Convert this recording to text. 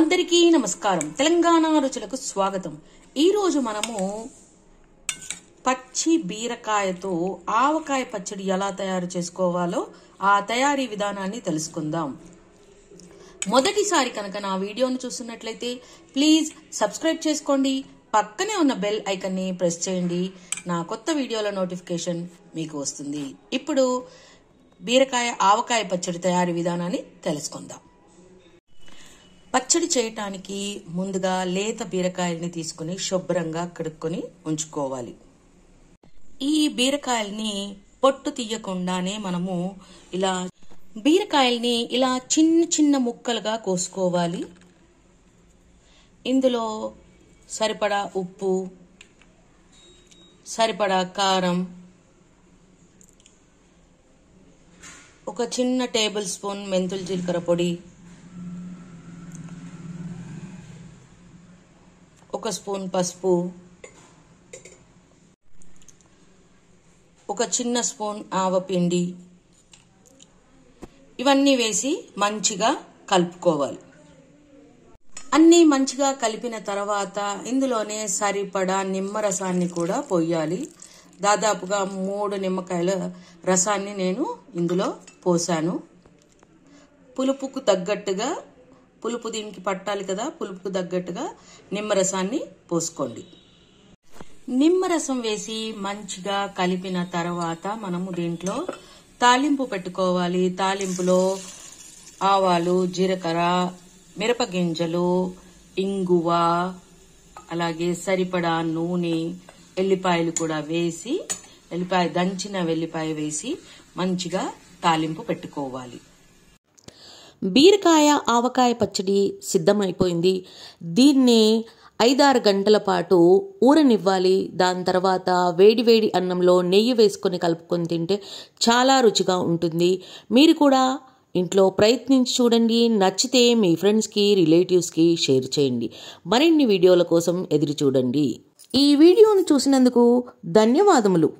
అందరికీ నమస్కారం. తెలంగాణ రుచులకు స్వాగతం. ఈ రోజు మనము పచ్చి బీరకాయతో ఆవకాయ పచ్చడి ఎలా తయారు చేసుకోవాలో ఆ తయారీ విధానాన్ని తెలుసుకుందాం. మొదటిసారి కనుక నా వీడియోను చూస్తున్నట్లయితే ప్లీజ్ సబ్స్క్రైబ్ చేసుకోండి. పక్కనే ఉన్న బెల్ ఐకాన్ ని ప్రెస్ చేయండి. నా కొత్త వీడియోల నోటిఫికేషన్ మీకు వస్తుంది. ఇప్పుడు బీరకాయ ఆవకాయ పచ్చడి తయారీ విధానాన్ని తెలుసుకుందాం. పచ్చడి చేయటానికి ముందుగా లేత బీరకాయల్ని తీసుకుని శుభ్రంగా కడుక్కొని ఉంచుకోవాలి. ఈ బీరకాయల్ని పొట్టు తీయకుండానే మనము బీరకాయల్ని ఇలా చిన్న చిన్న ముక్కలుగా కోసుకోవాలి. ఇందులో సరిపడా ఉప్పు, సరిపడా కారం, ఒక చిన్న టేబుల్ స్పూన్ మెంతుల జీలకర్ర పొడి, ఒక స్పూన్ పసుపు, ఒక చిన్న స్పూన్ ఆవపిండి, ఇవన్నీ వేసి మంచిగా కలుపుకోవాలి. అన్నీ మంచిగా కలిపిన తర్వాత ఇందులోనే సరిపడా నిమ్మరసాన్ని కూడా పోయాలి. దాదాపుగా 3 నిమ్మకాయల రసాన్ని నేను ఇందులో పోసాను. పులుపుకు తగ్గట్టుగా, పులుపు దీనికి పట్టాలి కదా, పులుపుకు తగ్గట్టుగా నిమ్మరసాన్ని పోసుకోండి. నిమ్మరసం వేసి మంచిగా కలిపిన తర్వాత మనము దీంట్లో తాలింపు పెట్టుకోవాలి. తాలింపులో ఆవాలు, జీలకర్ర, మిరపగింజలు, ఇంగువ, అలాగే సరిపడా నూనె, ఎల్లిపాయలు కూడా వేసి, దంచిన వెల్లిపాయ వేసి మంచిగా తాలింపు పెట్టుకోవాలి. బీరకాయ ఆవకాయ పచ్చడి సిద్ధమైపోయింది. దీన్ని 5-6 గంటల పాటు ఊరనివ్వాలి. దాని తర్వాత వేడివేడి అన్నంలో నెయ్యి వేసుకొని కలుపుకొని తింటే చాలా రుచిగా ఉంటుంది. మీరు కూడా ఇంట్లో ప్రయత్నించి చూడండి. నచ్చితే మీ ఫ్రెండ్స్కి, రిలేటివ్స్కి షేర్ చేయండి. మరిన్ని వీడియోల కోసం ఎదురు చూడండి. ఈ వీడియోను చూసినందుకు ధన్యవాదములు.